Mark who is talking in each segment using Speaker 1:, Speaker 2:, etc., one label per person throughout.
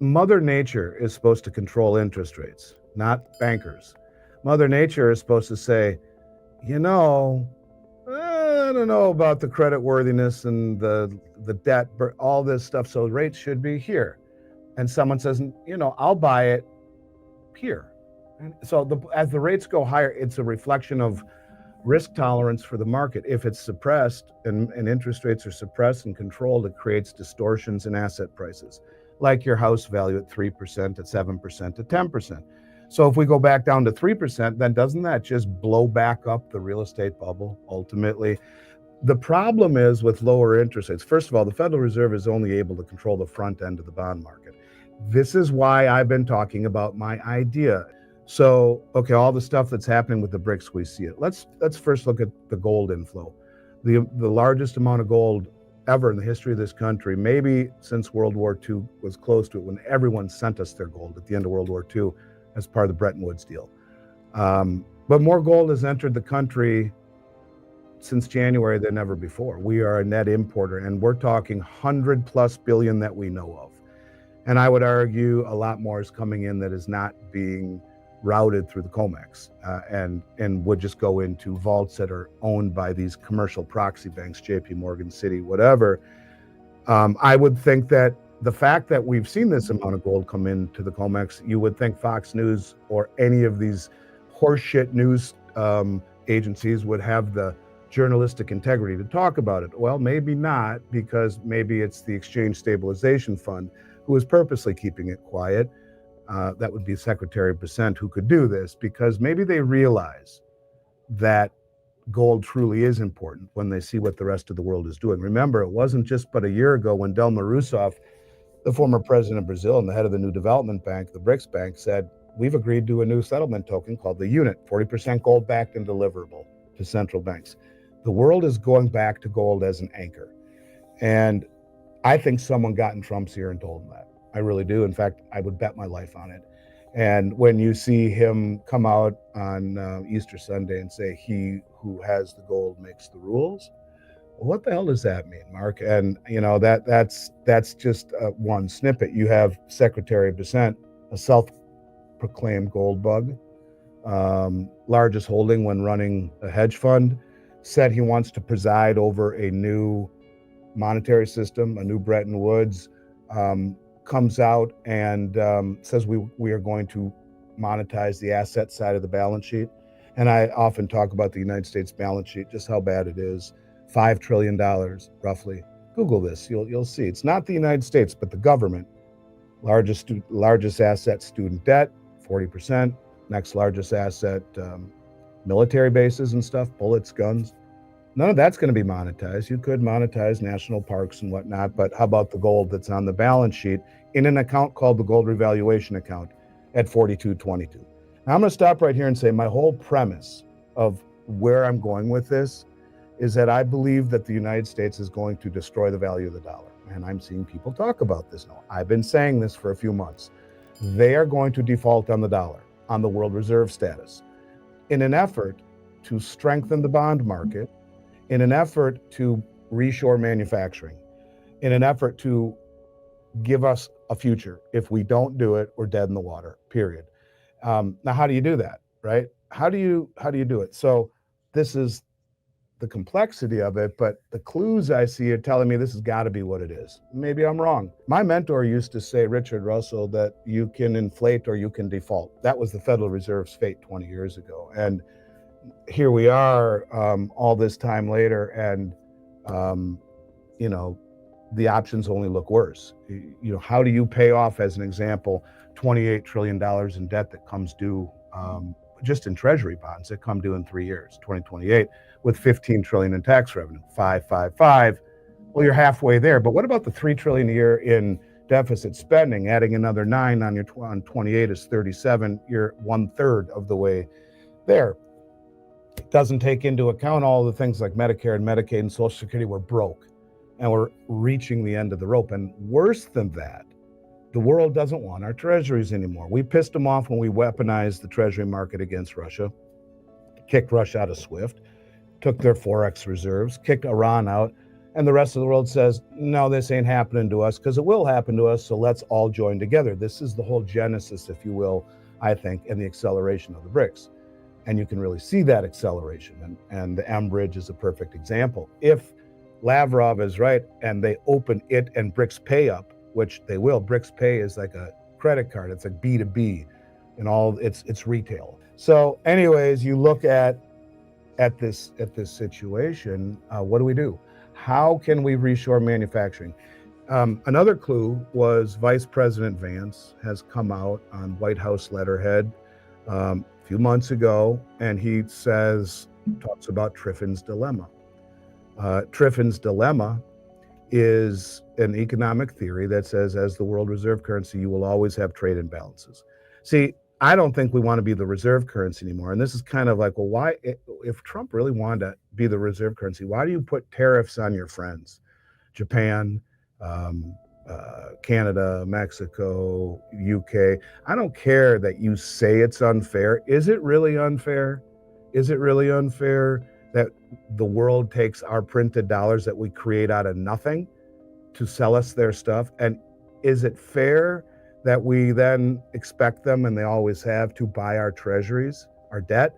Speaker 1: Mother Nature is supposed to control interest rates, not bankers. Mother Nature is supposed to say, you know, I don't know about the credit worthiness and the debt, all this stuff. So rates should be here. And someone says, I'll buy it here. And so as the rates go higher, it's a reflection of risk tolerance for the market. If it's suppressed and interest rates are suppressed and controlled, it creates distortions in asset prices, like your house value at 3%, at 7%, at 10%. So if we go back down to 3%, then doesn't that just blow back up the real estate bubble ultimately? The problem is with lower interest rates. First of all, the Federal Reserve is only able to control the front end of the bond market. This is why I've been talking about my idea. So, okay, all the stuff that's happening with the BRICS, we see it. Let's first look at the gold inflow. The largest amount of gold ever in the history of this country, maybe since World War II was close to it, when everyone sent us their gold at the end of World War II as part of the Bretton Woods deal. But more gold has entered the country since January than ever before. We are a net importer, and we're talking 100+ billion that we know of. And I would argue a lot more is coming in that is not being routed through the COMEX and would just go into vaults that are owned by these commercial proxy banks, JP Morgan, Citi, whatever. I would think that the fact that we've seen this amount of gold come into the COMEX, you would think Fox News or any of these horseshit news agencies would have the journalistic integrity to talk about it. Well, maybe not, because maybe it's the Exchange Stabilization Fund who is purposely keeping it quiet. That would be Secretary of Percent who could do this, because maybe they realize that gold truly is important when they see what the rest of the world is doing. Remember, it wasn't just but a year ago when Dilma Rousseff, the former president of Brazil and the head of the new development bank, the BRICS bank, said, we've agreed to a new settlement token called the unit, 40% gold backed and deliverable to central banks. The world is going back to gold as an anchor. And I think someone got in Trump's ear and told him that. I really do. In fact, I would bet my life on it. And when you see him come out on Easter Sunday and say he who has the gold makes the rules, well, what the hell does that mean, Mark? And that's just one snippet. You have Secretary of Percent, a self-proclaimed gold bug, largest holding when running a hedge fund, said he wants to preside over a new monetary system, a new Bretton Woods, comes out and says we are going to monetize the asset side of the balance sheet. And I often talk about the United States balance sheet, just how bad it is. $5 trillion, roughly. Google this, you'll see. It's not the United States, but the government. Largest asset, student debt, 40%. Next largest asset, military bases and stuff, bullets, guns. None of that's going to be monetized. You could monetize national parks and whatnot, but how about the gold that's on the balance sheet in an account called the gold revaluation account at 4222? Now I'm going to stop right here and say my whole premise of where I'm going with this is that I believe that the United States is going to destroy the value of the dollar. And I'm seeing people talk about this now. I've been saying this for a few months. They are going to default on the dollar, on the world reserve status, in an effort to strengthen the bond market, in an effort to reshore manufacturing, in an effort to give us a future. If we don't do it, we're dead in the water, period. Now, how do you do that, right? How do you do it? So this is the complexity of it, but the clues I see are telling me this has got to be what it is. Maybe I'm wrong. My mentor used to say, Richard Russell, that you can inflate or you can default. That was the Federal Reserve's fate 20 years ago. And here we are all this time later, and the options only look worse. How do you pay off, as an example, $28 trillion in debt that comes due just in Treasury bonds that come due in 3 years, 2028, with 15 trillion in tax revenue, 555. Well, you're halfway there. But what about the 3 trillion a year in deficit spending? Adding another 9 on 28 is 37. You're 1/3 of the way there. It doesn't take into account all the things like Medicare and Medicaid and Social Security. We're broke and we're reaching the end of the rope. And worse than that, the world doesn't want our treasuries anymore. We pissed them off when we weaponized the treasury market against Russia, kicked Russia out of SWIFT, took their Forex reserves, kicked Iran out. And the rest of the world says, no, this ain't happening to us, because it will happen to us, so let's all join together. This is the whole genesis, if you will, I think, in the acceleration of the BRICS. And you can really see that acceleration. And the M bridge is a perfect example. If Lavrov is right and they open it and BRICS Pay up, which they will, BRICS Pay is like a credit card. It's like B2B and all it's retail. So anyways, you look at this situation, what do? How can we reshore manufacturing? Another clue was Vice President Vance has come out on White House letterhead a few months ago, and he talks about Triffin's dilemma. Triffin's dilemma is an economic theory that says, as the world reserve currency, you will always have trade imbalances. See, I don't think we want to be the reserve currency anymore. And this is kind of like, well, why, if Trump really wanted to be the reserve currency, why do you put tariffs on your friends? Japan, Canada, Mexico, UK. I don't care that you say it's unfair. Is it really unfair? Is it really unfair that the world takes our printed dollars that we create out of nothing to sell us their stuff? And is it fair that we then expect them, and they always have, to buy our treasuries, our debt,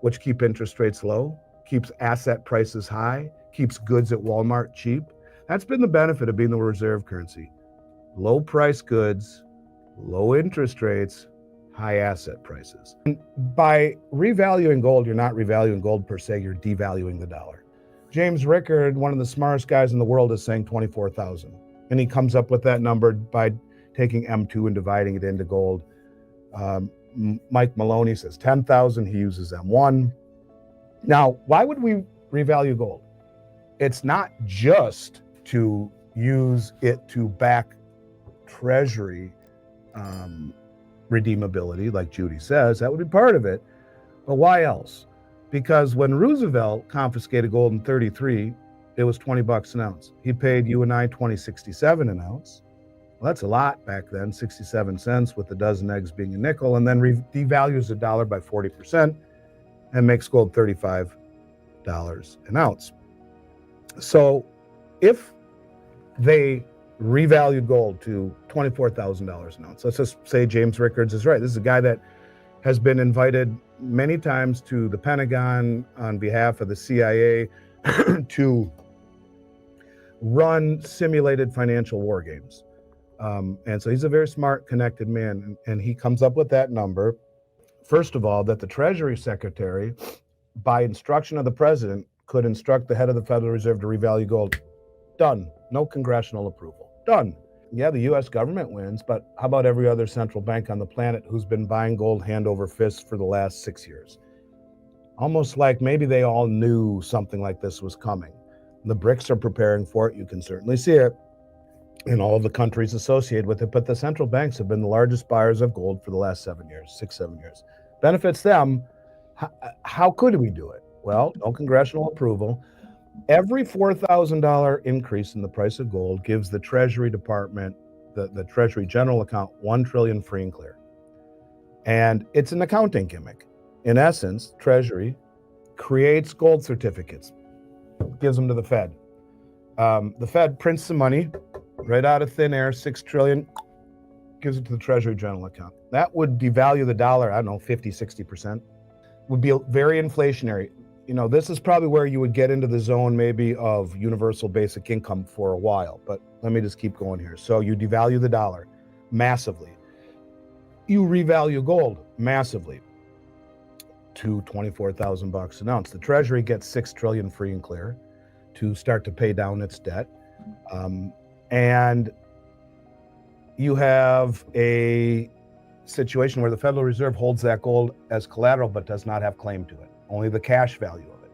Speaker 1: which keep interest rates low, keeps asset prices high, keeps goods at Walmart cheap? That's been the benefit of being the reserve currency. Low price goods, low interest rates, high asset prices. And by revaluing gold, you're not revaluing gold per se, you're devaluing the dollar. James Rickard, one of the smartest guys in the world, is saying 24,000. And he comes up with that number by taking M2 and dividing it into gold. Mike Maloney says 10,000, he uses M1. Now, why would we revalue gold? It's not just to use it to back Treasury redeemability, like Judy says. That would be part of it. But why else? Because when Roosevelt confiscated gold in 33, it was 20 bucks an ounce. He paid you and I 20.67 an ounce. Well, that's a lot back then, 67 cents with a dozen eggs being a nickel, and then devalues the dollar by 40% and makes gold $35 an ounce. So if they revalue gold to $24,000 an ounce, let's just say James Rickards is right. This is a guy that has been invited many times to the Pentagon on behalf of the CIA to run simulated financial war games. And so he's a very smart, connected man. And he comes up with that number, first of all, that the Treasury Secretary, by instruction of the president, could instruct the head of the Federal Reserve to revalue gold. Done. No congressional approval. Done. Yeah, the US government wins, but how about every other central bank on the planet who's been buying gold hand over fist for the last 6 years? Almost like maybe they all knew something like this was coming. The BRICS are preparing for it. You can certainly see it in all of the countries associated with it, but the central banks have been the largest buyers of gold for the last 7 years, 6-7 years. Benefits them. How could we do it? Well, no congressional approval. Every $4,000 increase in the price of gold gives the Treasury Department, the Treasury General Account, $1 trillion free and clear. And it's an accounting gimmick. In essence, Treasury creates gold certificates, gives them to the Fed. The Fed prints the money right out of thin air, $6 trillion, gives it to the Treasury General Account. That would devalue the dollar, I don't know, 50, 60%. Would be very inflationary. You know, this is probably where you would get into the zone maybe of universal basic income for a while, but let me just keep going here. So you devalue the dollar massively. You revalue gold massively to 24,000 bucks an ounce. The Treasury gets 6 trillion free and clear to start to pay down its debt. And you have a situation where the Federal Reserve holds that gold as collateral but does not have claim to it, only the cash value of it.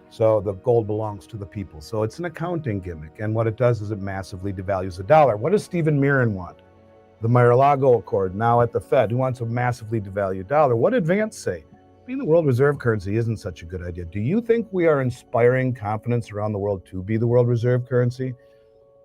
Speaker 1: So the gold belongs to the people. So it's an accounting gimmick. And what it does is it massively devalues the dollar. What does Stephen Mirren want? The Mar-a-Lago Accord, now at the Fed, who wants a massively devalued dollar. What did Vance say? Being the world reserve currency isn't such a good idea. Do you think we are inspiring confidence around the world to be the world reserve currency?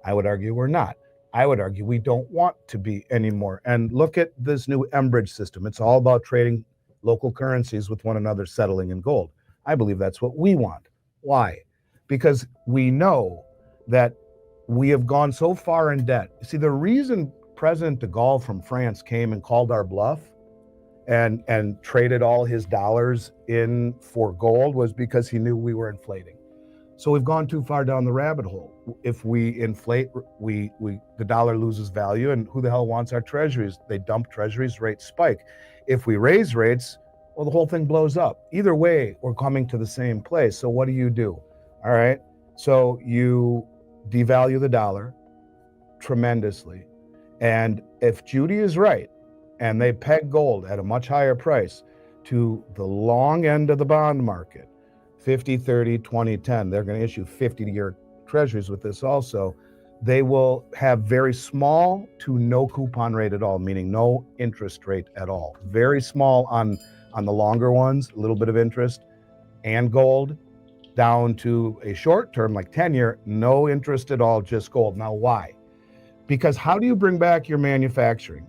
Speaker 1: I would argue we're not. I would argue we don't want to be anymore. And look at this new M-bridge system. It's all about trading local currencies with one another, settling in gold. I believe that's what we want. Why? Because we know that we have gone so far in debt. See, the reason President de Gaulle from France came and called our bluff and traded all his dollars in for gold was because he knew we were inflating. So we've gone too far down the rabbit hole. If we inflate, the dollar loses value, and who the hell wants our treasuries? They dump treasuries, rates spike. If we raise rates, well, the whole thing blows up. Either way, we're coming to the same place. So what do? All right. So you devalue the dollar tremendously. And if Judy is right, and they peg gold at a much higher price to the long end of the bond market, 50, 30, 20, 10, they're going to issue 50-year treasuries with this also. They will have very small to no coupon rate at all, meaning no interest rate at all. Very small on the longer ones, a little bit of interest, and gold, down to a short term, like 10-year, no interest at all, just gold. Now, why? Because how do you bring back your manufacturing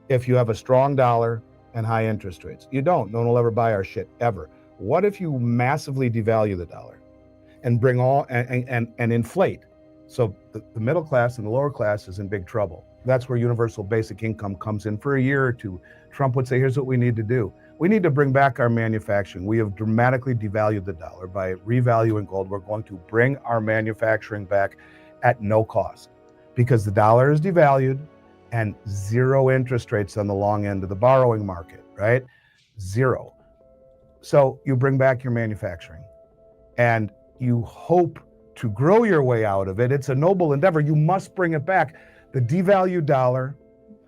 Speaker 1: if you have a strong dollar and high interest rates? You don't. No one will ever buy our shit, ever. What if you massively devalue the dollar and bring all and inflate? So the middle class and the lower class is in big trouble. That's where universal basic income comes in. For a year or two, Trump would say, here's what we need to do. We need to bring back our manufacturing. We have dramatically devalued the dollar. By revaluing gold, we're going to bring our manufacturing back at no cost, because the dollar is devalued and zero interest rates on the long end of the borrowing market, right? Zero. So you bring back your manufacturing and you hope to grow your way out of it. It's a noble endeavor. You must bring it back. The devalued dollar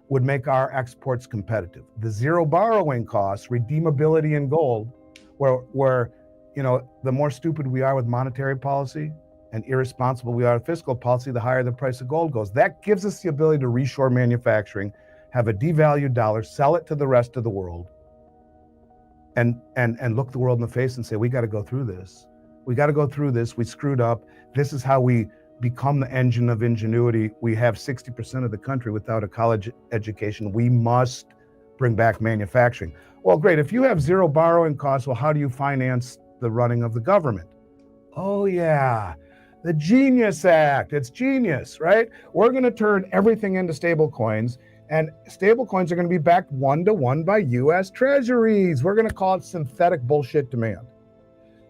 Speaker 1: would make our exports competitive. The zero borrowing costs, redeemability in gold, where the more stupid we are with monetary policy and irresponsible we are with fiscal policy, the higher the price of gold goes. That gives us the ability to reshore manufacturing, have a devalued dollar, sell it to the rest of the world, and look the world in the face and say, we got to go through this. We got to go through this. We screwed up. This is how we become the engine of ingenuity. We have 60% of the country without a college education. We must bring back manufacturing. Well, great. If you have zero borrowing costs, well, how do you finance the running of the government? Oh, yeah. The Genius Act. It's genius, right? We're going to turn everything into stable coins, and stable coins are going to be backed 1-to-1 by US Treasuries. We're going to call it synthetic bullshit demand.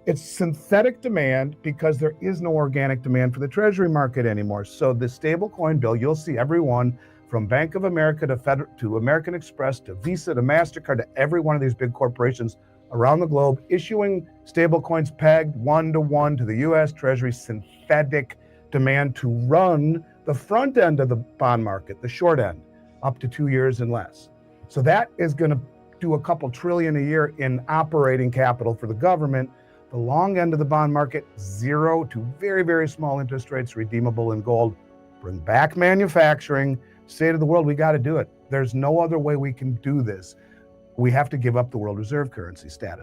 Speaker 1: It's synthetic demand because there is no organic demand for the Treasury market anymore. So the stable coin bill, you'll see everyone from Bank of America to American Express to Visa to MasterCard to every one of these big corporations around the globe issuing stable coins pegged 1-to-1 to the US Treasury, synthetic demand to run the front end of the bond market, the short end, up to 2 years and less. So that is going to do a couple trillion a year in operating capital for the government. The long end of the bond market, zero to very, very small interest rates, redeemable in gold. Bring back manufacturing. Say to the world, we got to do it. There's no other way we can do this. We have to give up the world reserve currency status.